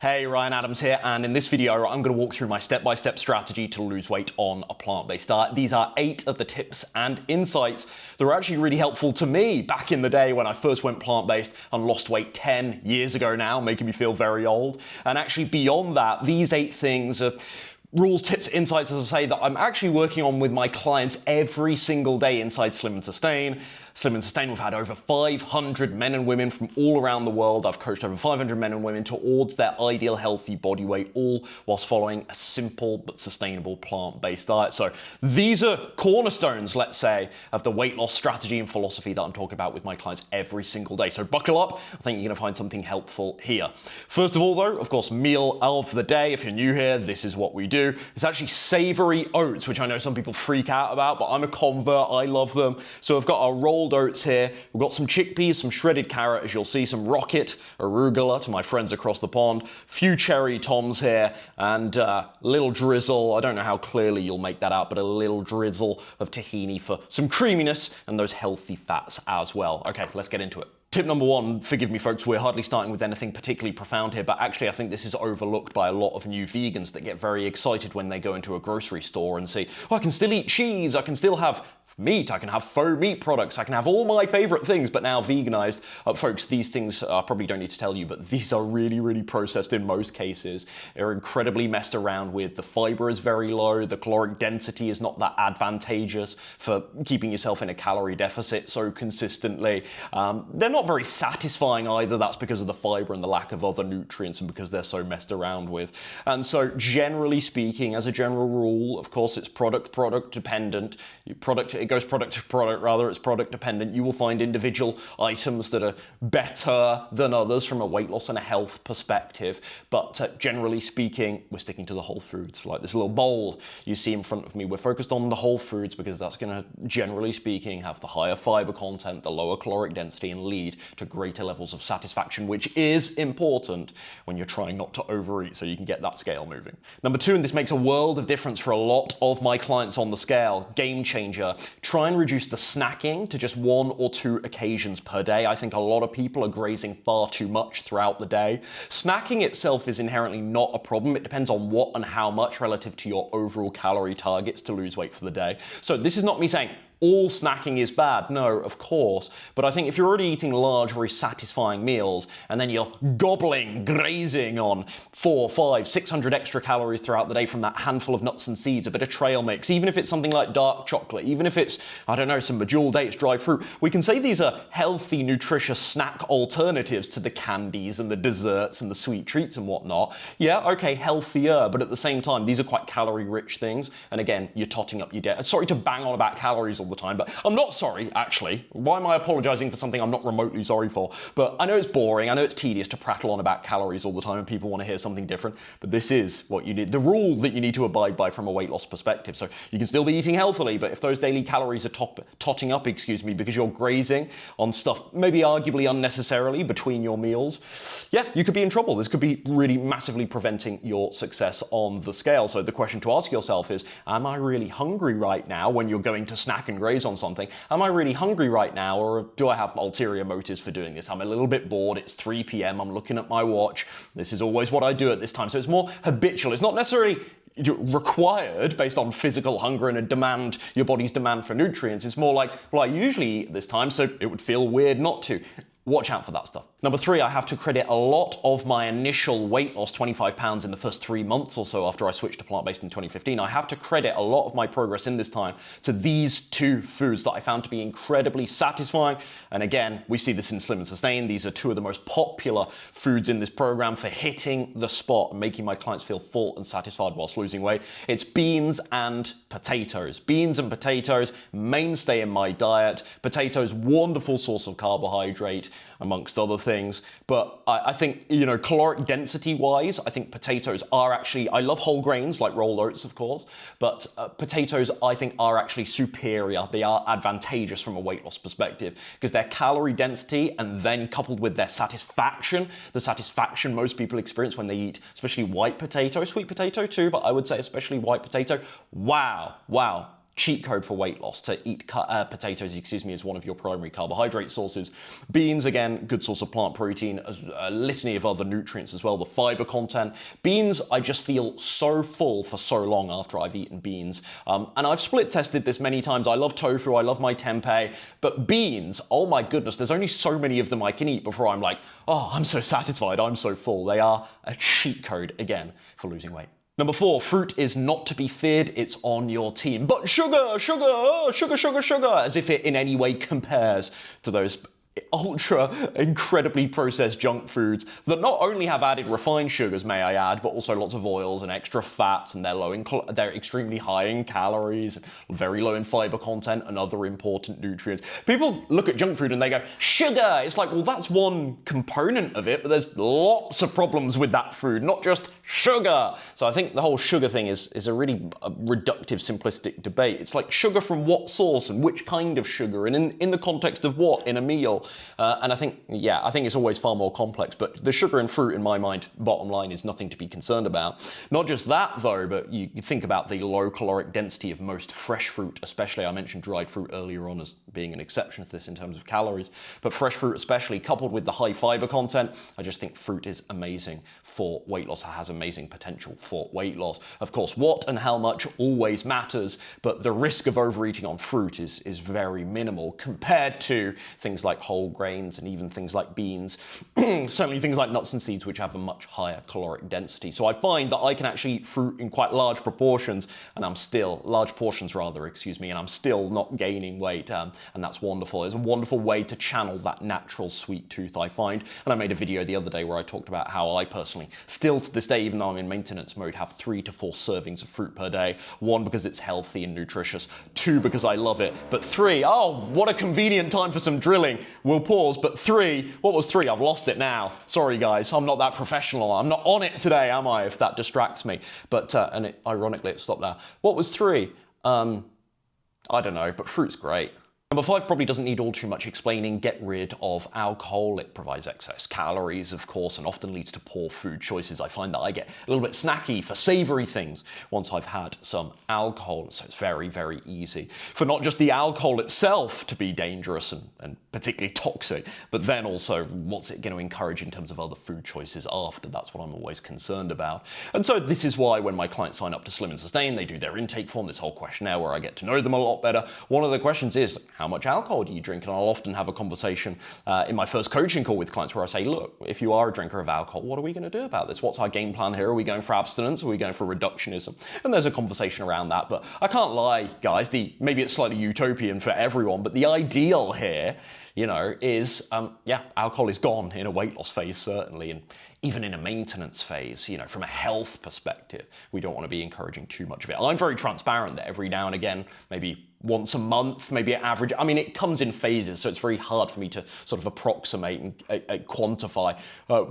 Hey, Ryan Adams here, and in this video I'm going to walk through my step-by-step strategy to lose weight on a plant-based diet. These are 8 of the tips and insights that were actually really helpful to me back in the day when I first went plant-based and lost weight 10 years ago now, making me feel very old. And actually beyond that, these 8 things are rules, tips, insights, as I say, that I'm actually working on with my clients every single day inside Slim and Sustain. Slim and Sustain, we've had over 500 men and women from all around the world. I've coached over 500 men and women towards their ideal healthy body weight, all whilst following a simple but sustainable plant-based diet. So these are cornerstones, let's say, of the weight loss strategy and philosophy that I'm talking about with my clients every single day. So buckle up. I think you're going to find something helpful here. First of all, though, of course, meal of the day. If you're new here, this is what we do. It's actually savory oats, which I know some people freak out about, but I'm a convert. I love them. So I've got a rolled oats here. We've got some chickpeas, some shredded carrot, as you'll see, some rocket, arugula to my friends across the pond, few cherry toms here, and a little drizzle. I don't know how clearly you'll make that out, but a little drizzle of tahini for some creaminess and those healthy fats as well. Okay, let's get into it. Tip number 1, forgive me folks, we're hardly starting with anything particularly profound here, but actually I think this is overlooked by a lot of new vegans that get very excited when they go into a grocery store and see, oh, I can still eat cheese, I can still have meat, I can have faux meat products, I can have all my favorite things, but now veganized. Folks, these things I probably don't need to tell you, but these are really processed in most cases. They're incredibly messed around with. The fiber is very low, the caloric density is not that advantageous for keeping yourself in a calorie deficit so consistently. They're not very satisfying either. That's because of the fiber and the lack of other nutrients and because they're so messed around with. And so generally speaking, as a general rule, of course, it's product dependent. It goes product to product, rather, it's product dependent. You will find individual items that are better than others from a weight loss and a health perspective, but generally speaking, we're sticking to the whole foods. Like this little bowl you see in front of me, we're focused on the whole foods because that's going to, generally speaking, have the higher fiber content, the lower caloric density, and lead to greater levels of satisfaction, which is important when you're trying not to overeat so you can get that scale moving. Number 2, and this makes a world of difference for a lot of my clients on the scale, game changer. Try and reduce the snacking to just 1 or 2 occasions per day. I think a lot of people are grazing far too much throughout the day. Snacking itself is inherently not a problem. It depends on what and how much relative to your overall calorie targets to lose weight for the day. So this is not me saying all snacking is bad. No, of course. But I think if you're already eating large, very satisfying meals, and then you're grazing on 400, 500, 600 extra calories throughout the day from that handful of nuts and seeds, a bit of trail mix, even if it's something like dark chocolate, even if it's, I don't know, some bejeweled dates, dried fruit, we can say these are healthy, nutritious snack alternatives to the candies and the desserts and the sweet treats and whatnot. Yeah, okay, healthier, but at the same time, these are quite calorie-rich things. And again, you're totting up your day. Sorry to bang on about calories all the time, but I'm not sorry, actually. Why am I apologizing for something I'm not remotely sorry for? But I know it's boring, I know it's tedious to prattle on about calories all the time and people want to hear something different, but this is what you need, the rule that you need to abide by from a weight loss perspective. So you can still be eating healthily, but if those daily calories are totting up, because you're grazing on stuff maybe arguably unnecessarily between your meals, yeah, you could be in trouble. This could be really massively preventing your success on the scale. So the question to ask yourself is, am I really hungry right now when you're going to snack and graze on something? Am I really hungry right now, or do I have ulterior motives for doing this? I'm a little bit bored, it's 3 p.m, I'm looking at my watch, this is always what I do at this time. So it's more habitual, it's not necessarily required based on physical hunger and your body's demand for nutrients. It's more like, well, I usually eat at this time, so it would feel weird not to. Watch out for that stuff. Number 3, I have to credit a lot of my initial weight loss, 25 pounds in the first 3 months or so after I switched to plant-based in 2015. I have to credit a lot of my progress in this time to these 2 foods that I found to be incredibly satisfying. And again, we see this in Slim and Sustain. These are 2 of the most popular foods in this program for hitting the spot and making my clients feel full and satisfied whilst losing weight. It's beans and potatoes. Beans and potatoes, mainstay in my diet. Potatoes, wonderful source of carbohydrate, amongst other things. But I think, caloric density wise, I think potatoes are actually, I love whole grains like rolled oats, of course, but potatoes I think are actually superior. They are advantageous from a weight loss perspective because their calorie density and then coupled with their satisfaction, the satisfaction most people experience when they eat, especially white potato, sweet potato too, but I would say especially white potato. Wow. cheat code for weight loss to eat potatoes, is one of your primary carbohydrate sources. Beans, again, good source of plant protein, a litany of other nutrients as well, the fiber content. Beans, I just feel so full for so long after I've eaten beans. And I've split tested this many times. I love tofu, I love my tempeh, but beans, oh my goodness, there's only so many of them I can eat before I'm like, oh, I'm so satisfied, I'm so full. They are a cheat code, again, for losing weight. Number 4, fruit is not to be feared, it's on your team. But sugar, as if it in any way compares to those ultra incredibly processed junk foods that not only have added refined sugars, may I add, but also lots of oils and extra fats, and they're extremely high in calories, very low in fiber content and other important nutrients. People look at junk food and they go, sugar! It's like, well, that's one component of it, but there's lots of problems with that food, not just sugar. So I think the whole sugar thing is a really reductive, simplistic debate. It's like sugar from what source and which kind of sugar and in the context of what in a meal. And I think it's always far more complex, but the sugar in fruit, in my mind, bottom line, is nothing to be concerned about. Not just that, though, but you think about the low caloric density of most fresh fruit, especially. I mentioned dried fruit earlier on as being an exception to this in terms of calories, but fresh fruit especially, coupled with the high fiber content, I just think fruit is amazing for weight loss. It has amazing potential for weight loss. Of course, what and how much always matters, but the risk of overeating on fruit is very minimal compared to things like whole grains and even things like beans, certainly things like nuts and seeds, which have a much higher caloric density. So I find that I can actually eat fruit in quite large proportions, and I'm still not gaining weight, and that's wonderful. It's a wonderful way to channel that natural sweet tooth, I find. And I made a video the other day where I talked about how I personally, still to this day, even though I'm in maintenance mode, have 3 to 4 servings of fruit per day. 1, because it's healthy and nutritious. 2, because I love it. But 3, oh, what a convenient time for some drilling. We'll pause, but 3, what was 3? I've lost it now. Sorry guys, I'm not that professional. I'm not on it today, am I, if that distracts me. But, ironically, it stopped there. What was 3? I don't know, but fruit's great. Number 5 probably doesn't need all too much explaining. Get rid of alcohol. It provides excess calories, of course, and often leads to poor food choices. I find that I get a little bit snacky for savory things once I've had some alcohol, so it's very, very easy for not just the alcohol itself to be dangerous and particularly toxic, but then also what's it going to encourage in terms of other food choices after. That's what I'm always concerned about. And so this is why when my clients sign up to Slim and Sustain, they do their intake form, this whole questionnaire where I get to know them a lot better. One of the questions is, how much alcohol do you drink? And I'll often have a conversation in my first coaching call with clients where I say, look, if you are a drinker of alcohol, what are we going to do about this? What's our game plan here? Are we going for abstinence? Are we going for reductionism? And there's a conversation around that. But I can't lie, guys, maybe it's slightly utopian for everyone, but the ideal here, is, alcohol is gone in a weight loss phase, certainly, and even in a maintenance phase, from a health perspective, we don't want to be encouraging too much of it. I'm very transparent that every now and again, maybe once a month, maybe an average. I mean, it comes in phases, so it's very hard for me to sort of approximate and quantify.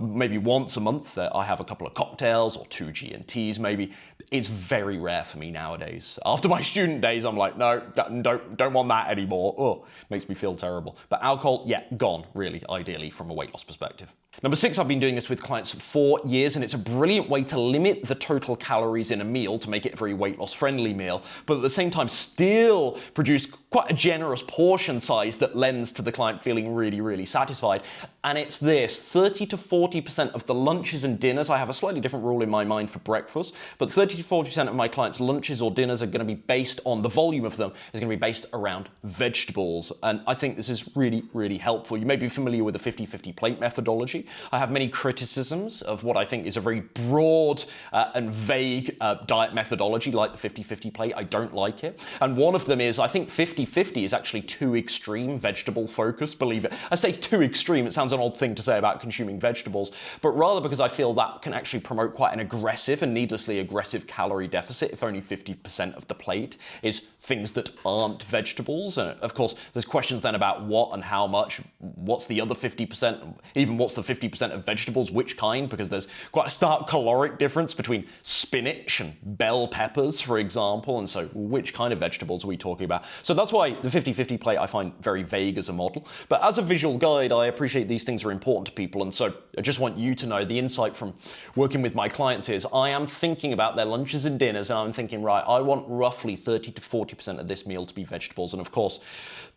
Maybe once a month I have a couple of cocktails or 2 G&Ts maybe. It's very rare for me nowadays. After my student days, I'm like, no, don't want that anymore. Oh, makes me feel terrible. But alcohol, gone, really, ideally, from a weight loss perspective. Number 6, I've been doing this with clients for 4 years, and it's a brilliant way to limit the total calories in a meal to make it a very weight loss friendly meal, but at the same time still produce quite a generous portion size that lends to the client feeling really, really satisfied. And it's this: 30 to 40% of the lunches and dinners. I have a slightly different rule in my mind for breakfast, but 30 to 40% of my clients' lunches or dinners are going to be based on, the volume of them is going to be based around vegetables. And I think this is really, really helpful. You may be familiar with the 50-50 plate methodology. I have many criticisms of what I think is a very broad and vague diet methodology like the 50-50 plate. I don't like it. And one of them is, I think 50-50 is actually too extreme vegetable focus, believe it. I say too extreme, it sounds an odd thing to say about consuming vegetables, but rather because I feel that can actually promote quite an aggressive and needlessly aggressive calorie deficit if only 50% of the plate is things that aren't vegetables. And of course, there's questions then about what and how much, what's the other 50%, even what's the 50% of vegetables, which kind, because there's quite a stark caloric difference between spinach and bell peppers, for example, and so which kind of vegetables are we talking about? So that's why the 50-50 plate I find very vague as a model, but as a visual guide, I appreciate these these things are important to people. And so I just want you to know the insight from working with my clients is I am thinking about their lunches and dinners, and I'm thinking, right, I want roughly 30 to 40% of this meal to be vegetables. And of course,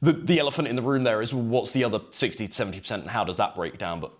the elephant in the room there is what's the other 60 to 70% and how does that break down? But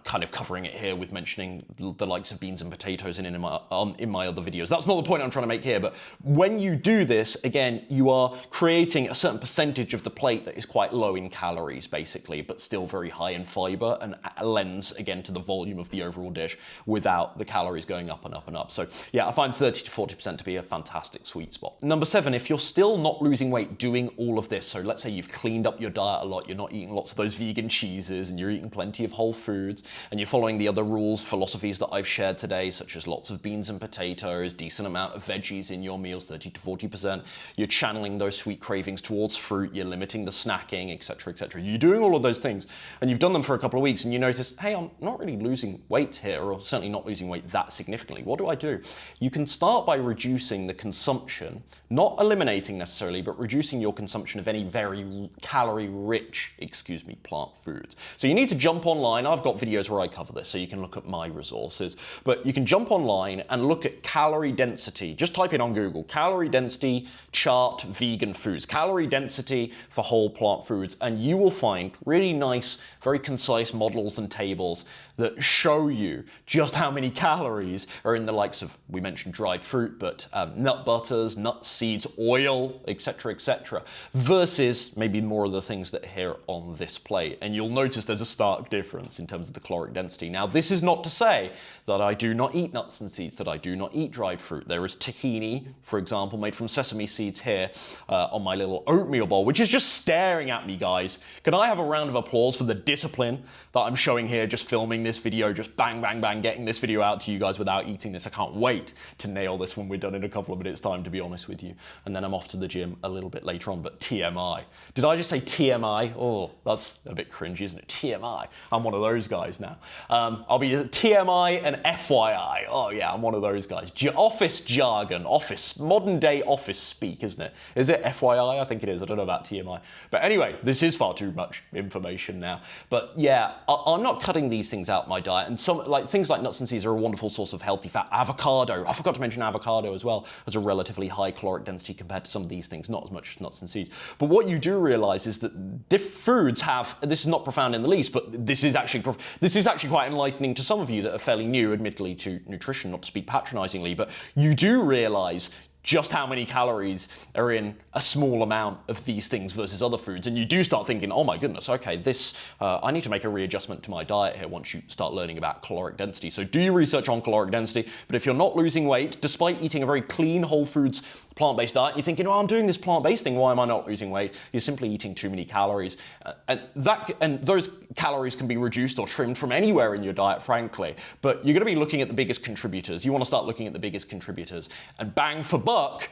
kind of covering it here with mentioning the likes of beans and potatoes in my other videos. That's not the point I'm trying to make here, but when you do this, again, you are creating a certain percentage of the plate that is quite low in calories, basically, but still very high in fiber and lends, again, to the volume of the overall dish without the calories going up and up and up. So yeah, I find 30 to 40% to be a fantastic sweet spot. Number 7, if you're still not losing weight doing all of this, so let's say you've cleaned up your diet a lot, you're not eating lots of those vegan cheeses, and you're eating plenty of whole foods, and you're following the other rules, philosophies that I've shared today, such as lots of beans and potatoes, decent amount of veggies in your meals, 30 to 40%. You're channeling those sweet cravings towards fruit. You're limiting the snacking, etc., etc. You're doing all of those things, and you've done them for a couple of weeks, and you notice, hey, I'm not really losing weight here, or certainly not losing weight that significantly. What do? You can start by reducing the consumption, not eliminating necessarily, but reducing your consumption of any very calorie-rich, plant foods. So you need to jump online. I've got videos where I cover this, so you can look at my resources, but you can jump online and look at calorie density. Just type in on Google, calorie density chart vegan foods, calorie density for whole plant foods, and you will find really nice, very concise models and tables that show you just how many calories are in the likes of, we mentioned dried fruit, but nut butters, nuts, seeds, oil, etc., versus maybe more of the things that are here on this plate. And you'll notice there's a stark difference in terms of the caloric density. Now, this is not to say that I do not eat nuts and seeds, that I do not eat dried fruit. There is tahini, for example, made from sesame seeds here on my little oatmeal bowl, which is just staring at me, guys. Can I have a round of applause for the discipline that I'm showing here, just filming this video, just bang, bang, bang, getting this video out to you guys without eating this. I can't wait to nail this when we're done in a couple of minutes time, to be honest with you. And then I'm off to the gym a little bit later on, but TMI. Did I just say TMI? Oh, that's a bit cringy, isn't it? TMI. I'm one of those guys now. I'll be TMI and FYI. Oh yeah, I'm one of those guys. Office jargon, modern day office speak, isn't it? Is it FYI? I think it is. I don't know about TMI. But anyway, this is far too much information now. But yeah, I'm not cutting these things out my diet, and some things like nuts and seeds are a wonderful source of healthy fat. Avocado, I forgot to mention avocado as well, has a relatively high caloric density compared to some of these things, not as much as nuts and seeds. But what you do realize is that foods have, this is not profound in the least, but this is actually quite enlightening to some of you that are fairly new, admittedly, to nutrition, not to speak patronizingly, but you do realize just how many calories are in a small amount of these things versus other foods. And you do start thinking, oh my goodness, okay, I need to make a readjustment to my diet here once you start learning about caloric density. So do your research on caloric density, but if you're not losing weight, despite eating a very clean, whole foods, plant-based diet, you're thinking, oh, I'm doing this plant-based thing, why am I not losing weight? You're simply eating too many calories. And those calories can be reduced or trimmed from anywhere in your diet, frankly, but you're gonna be looking at the biggest contributors. You wanna start looking at the biggest contributors, and bang for buck,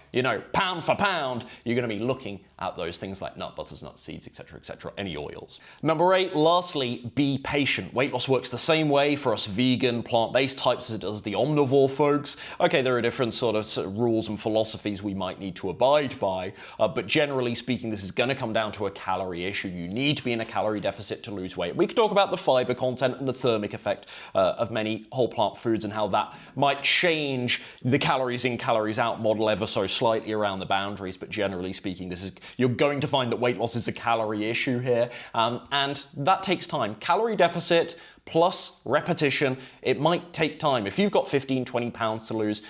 pound for pound, you're gonna be looking at those things like nut butters, nut seeds, etc., any oils. Number 8, lastly, be patient. Weight loss works the same way for us vegan, plant-based types as it does the omnivore folks. Okay, there are different sort of rules and philosophies we might need to abide by, but generally speaking, this is gonna come down to a calorie issue. You need to be in a calorie deficit to lose weight. We could talk about the fiber content and the thermic effect of many whole plant foods and how that might change the calories in, calories out model ever so slightly around the boundaries, but generally speaking, you're going to find that weight loss is a calorie issue here, and that takes time. Calorie deficit plus repetition, it might take time. If you've got 15, 20 pounds to lose,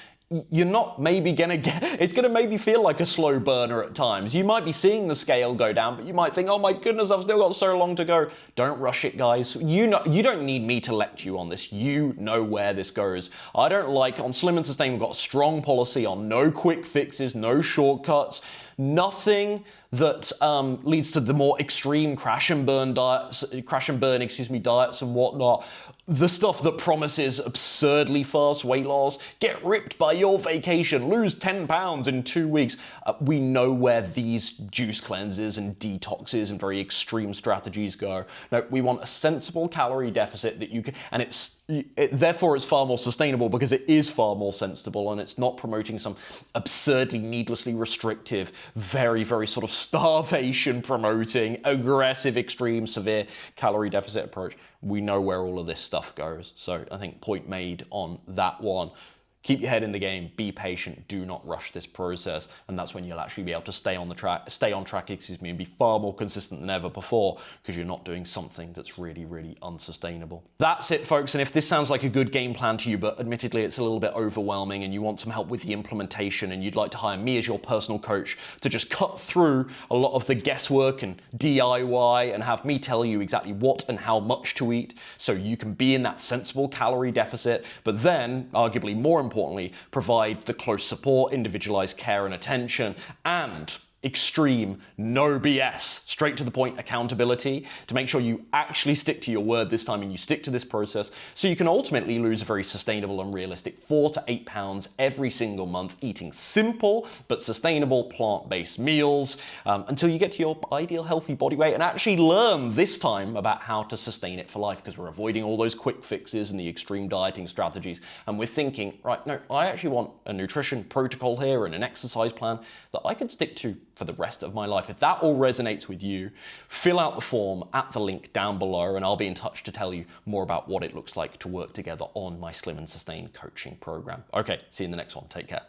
you're not maybe gonna it's gonna maybe feel like a slow burner at times. You might be seeing the scale go down, but you might think, oh my goodness, I've still got so long to go. Don't rush it, guys. You don't need me to lecture you on this. You know where this goes. On Slim and Sustain, we've got a strong policy on no quick fixes, no shortcuts, nothing that leads to the more extreme crash and burn diets and whatnot. The stuff that promises absurdly fast weight loss, get ripped by your vacation, lose 10 pounds in 2 weeks. We know where these juice cleanses and detoxes and very extreme strategies go. No, we want a sensible calorie deficit that you can, and therefore it's far more sustainable because it is far more sensible and it's not promoting some absurdly, needlessly restrictive, very, very sort of starvation promoting, aggressive, extreme, severe calorie deficit approach. We know where all of this stuff goes. So I think point made on that one. Keep your head in the game, be patient, do not rush this process, and that's when you'll actually be able to stay on track, and be far more consistent than ever before, because you're not doing something that's really, really unsustainable. That's it, folks, and if this sounds like a good game plan to you, but admittedly it's a little bit overwhelming and you want some help with the implementation and you'd like to hire me as your personal coach to just cut through a lot of the guesswork and DIY and have me tell you exactly what and how much to eat so you can be in that sensible calorie deficit, but then, arguably more importantly, provide the close support, individualized care and attention, and extreme, no BS, straight to the point accountability to make sure you actually stick to your word this time and you stick to this process so you can ultimately lose a very sustainable and realistic 4 to 8 pounds every single month, eating simple but sustainable plant-based meals until you get to your ideal healthy body weight and actually learn this time about how to sustain it for life, because we're avoiding all those quick fixes and the extreme dieting strategies and we're thinking, right, no, I actually want a nutrition protocol here and an exercise plan that I can stick to for the rest of my life. If that all resonates with you, fill out the form at the link down below and I'll be in touch to tell you more about what it looks like to work together on my Slim and Sustain coaching program. Okay, see you in the next one. Take care.